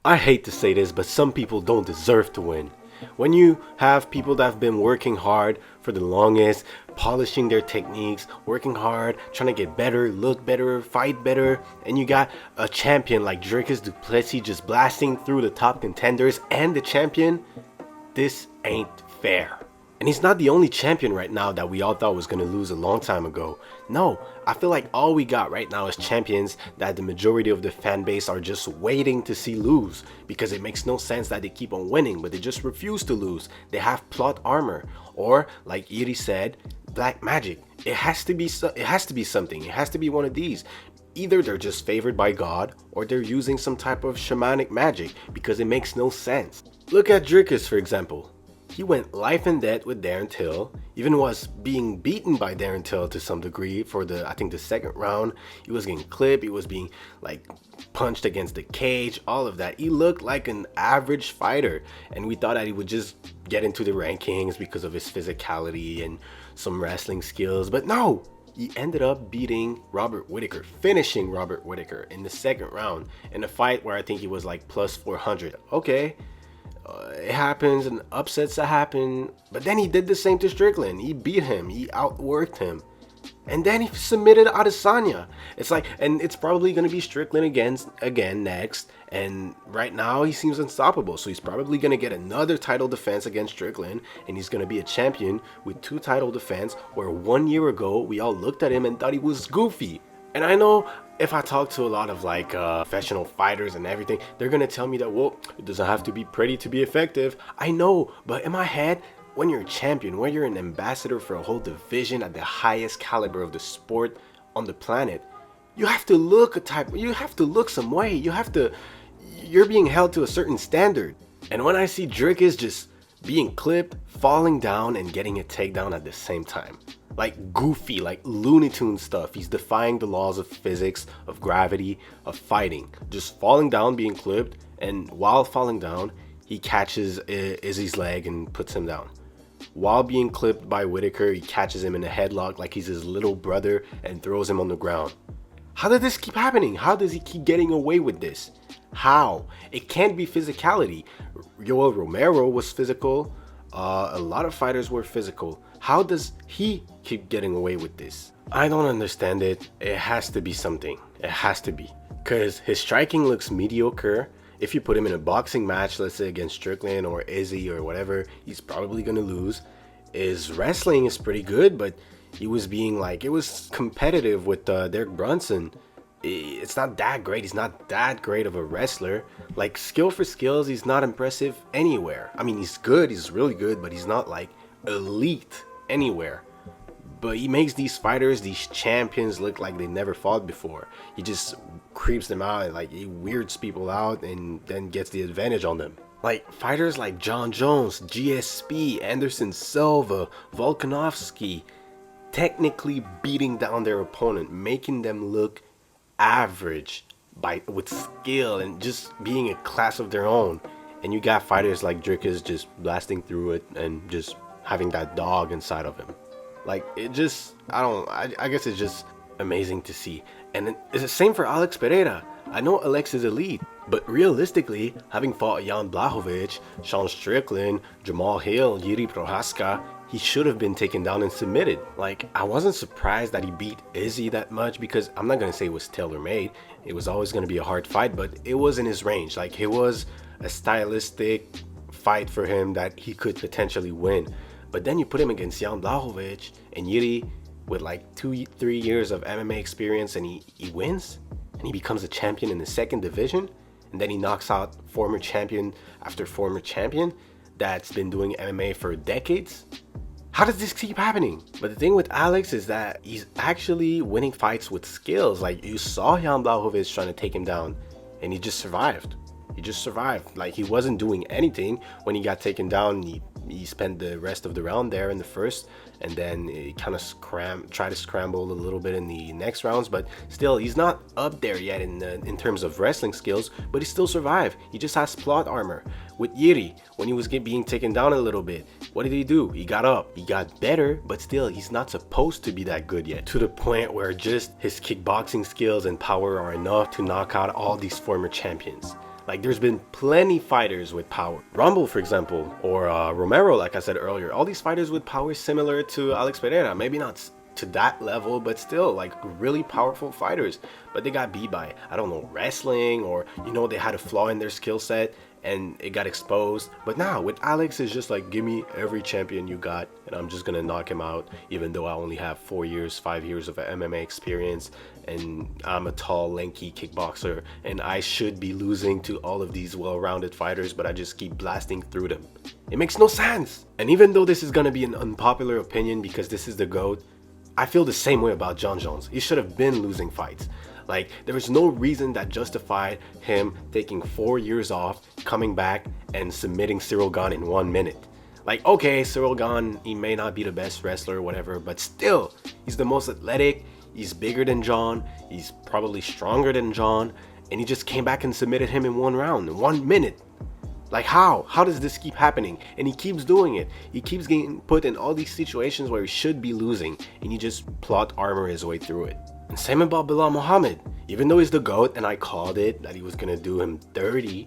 I hate to say this, but some people don't deserve to win. When you have people that have been working hard for the longest, polishing their techniques, working hard, trying to get better, look better, fight better, and you got a champion like Dricus du Plessis just blasting through the top contenders and the champion, this ain't fair. And he's not the only champion right now that we all thought was going to lose a long time ago. No, I feel like all we got right now is champions that the majority of the fan base are just waiting to see lose, because it makes no sense that they keep on winning but they just refuse to lose. They have plot armor, or like Iri said, black magic. It has to be something. It has to be one of these. Either they're just favored by God, or they're using some type of shamanic magic, because it makes no sense. Look at Dricus, for example. He went life and death with Darren Till, even was being beaten by Darren Till to some degree for I think the second round. He was getting clipped, he was being like punched against the cage, all of that. He looked like an average fighter, and we thought that he would just get into the rankings because of his physicality and some wrestling skills, but no! He ended up beating Robert Whittaker, finishing Robert Whittaker in the second round in a fight where I think he was like plus 400. Okay. It happens, and upsets that happen, but then he did the same to Strickland. He beat him, he outworked him, and then he submitted Adesanya. It's like, and it's probably going to be Strickland again next, and right now he seems unstoppable, so he's probably going to get another title defense against Strickland, and he's going to be a champion with 2 title defense, where 1 year ago we all looked at him and thought he was goofy. And I know if I talk to a lot of like professional fighters and everything, they're gonna tell me that, well, it doesn't have to be pretty to be effective. I know, but in my head, when you're a champion, when you're an ambassador for a whole division at the highest caliber of the sport on the planet, you have to look some way. You're being held to a certain standard. And when I see Dricus just being clipped, falling down, and getting a takedown at the same time, like goofy, like Looney Tunes stuff. He's defying the laws of physics, of gravity, of fighting. Just falling down, being clipped, and while falling down, he catches Izzy's leg and puts him down. While being clipped by Whittaker, he catches him in a headlock like he's his little brother and throws him on the ground. How did this keep happening? How does he keep getting away with this? How? It can't be physicality. Yoel Romero was physical. A lot of fighters were physical. How does he keep getting away with this? I don't understand it. It has to be something. It has to be. Because his striking looks mediocre. If you put him in a boxing match, let's say against Strickland or Izzy or whatever, he's probably going to lose. His wrestling is pretty good, but he was being like, it was competitive with Derek Brunson. It's not that great. He's not that great of a wrestler. Like, skill for skills, he's not impressive anywhere. I mean, he's good, he's really good, but he's not like elite anywhere. But he makes these fighters, these champions, look like they never fought before. He just creeps them out, and like he weirds people out and then gets the advantage on them. Like fighters like John Jones, GSP, Anderson Silva, Volkanovski, technically beating down their opponent, making them look average with skill and just being a class of their own. And you got fighters like Dricus just blasting through it and just having that dog inside of him. Like, it just, I guess it's just amazing to see. And it's the same for Alex Pereira. I know Alex is elite, but realistically, having fought Jan Blachowicz, Sean Strickland, Jamal Hill, Yuri Prohaska, he should have been taken down and submitted. Like, I wasn't surprised that he beat Izzy that much, because I'm not going to say it was tailor-made. It was always going to be a hard fight, but it was in his range. Like, it was a stylistic fight for him that he could potentially win. But then you put him against Jan Blachowicz and Yuri with like 2-3 years of MMA experience, and he wins, and he becomes a champion in the second division, and then he knocks out former champion after former champion that's been doing MMA for decades. How does this keep happening? But the thing with Alex is that he's actually winning fights with skills. Like, you saw Jan Blachowicz trying to take him down, and he just survived. He just survived. Like, he wasn't doing anything when he got taken down. He spent the rest of the round there in the first, and then he kind of tried to scramble a little bit in the next rounds, but still, he's not up there yet in terms of wrestling skills, but he still survived. He just has plot armor. With Yuri, when he was being taken down a little bit, what did he do? He got up. He got better, but still, he's not supposed to be that good yet, to the point where just his kickboxing skills and power are enough to knock out all these former champions. Like there's been plenty fighters with power. Rumble, for example, or Romero, like I said earlier. All these fighters with power similar to Alex Pereira. Maybe not to that level, but still like really powerful fighters. But they got beat by, I don't know, wrestling, or they had a flaw in their skill set and it got exposed. But now with Alex, it's just like, give me every champion you got and I'm just gonna knock him out, even though I only have 4 years, 5 years of MMA experience, and I'm a tall, lanky kickboxer, and I should be losing to all of these well-rounded fighters, but I just keep blasting through them. It makes no sense. And even though this is gonna be an unpopular opinion because this is the GOAT, I feel the same way about Jon Jones. He should have been losing fights. Like, there was no reason that justified him taking 4 years off, coming back, and submitting Cyril Gane in 1 minute. Like, okay, Cyril Gane, he may not be the best wrestler or whatever, but still, he's the most athletic, he's bigger than Jon, he's probably stronger than Jon, and he just came back and submitted him in 1 round, in 1 minute. Like, how? How does this keep happening? And he keeps doing it. He keeps getting put in all these situations where he should be losing, and he just plot armor his way through it. And same about belalmuhammad. Even though he's the GOAT, and I called it that he was gonna do him dirty,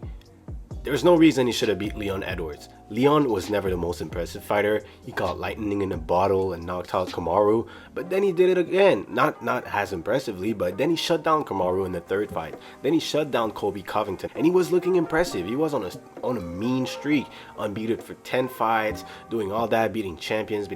there's no reason he should have beat Leon Edwards. Leon was never the most impressive fighter. He caught lightning in a bottle and knocked out Kamaru, but then he did it again. Not as impressively, but then he shut down Kamaru in the 3rd fight. Then he shut down Colby Covington, and he was looking impressive. He was on a mean streak, unbeaten for 10 fights, doing all that, beating champions.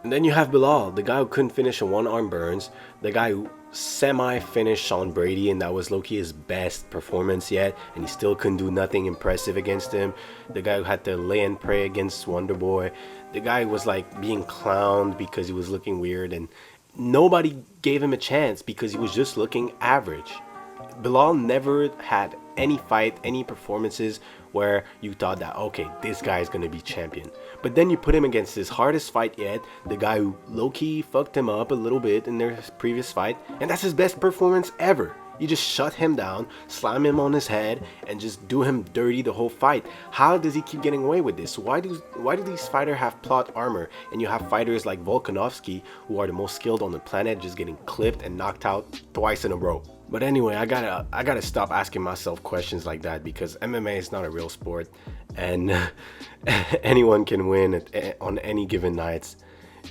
And then you have Belal, the guy who couldn't finish a 1-arm Burns, the guy who semi-finished Sean Brady, and that was low-key his best performance yet, and he still couldn't do nothing impressive against him. The guy who had to lay and pray against Wonderboy. The guy who was like being clowned because he was looking weird, and nobody gave him a chance because he was just looking average. Belal never had any fight, any performances where you thought that, okay, this guy is going to be champion. But then you put him against his hardest fight yet, the guy who low-key fucked him up a little bit in their previous fight, and that's his best performance ever. You just shut him down, slam him on his head, and just do him dirty the whole fight. How does he keep getting away with this? Why do these fighters have plot armor, and you have fighters like Volkanovski, who are the most skilled on the planet, just getting clipped and knocked out twice in a row? But anyway, I gotta stop asking myself questions like that, because MMA is not a real sport, and anyone can win on any given nights.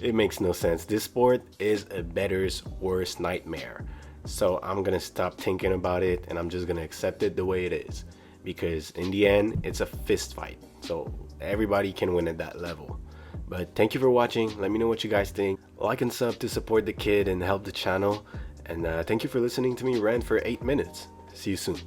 It makes no sense. This sport is a bettor's worst nightmare. So I'm gonna stop thinking about it, and I'm just gonna accept it the way it is, because in the end, it's a fist fight. So everybody can win at that level. But thank you for watching. Let me know what you guys think. Like and sub to support the kid and help the channel. And thank you for listening to me rant for 8 minutes. See you soon.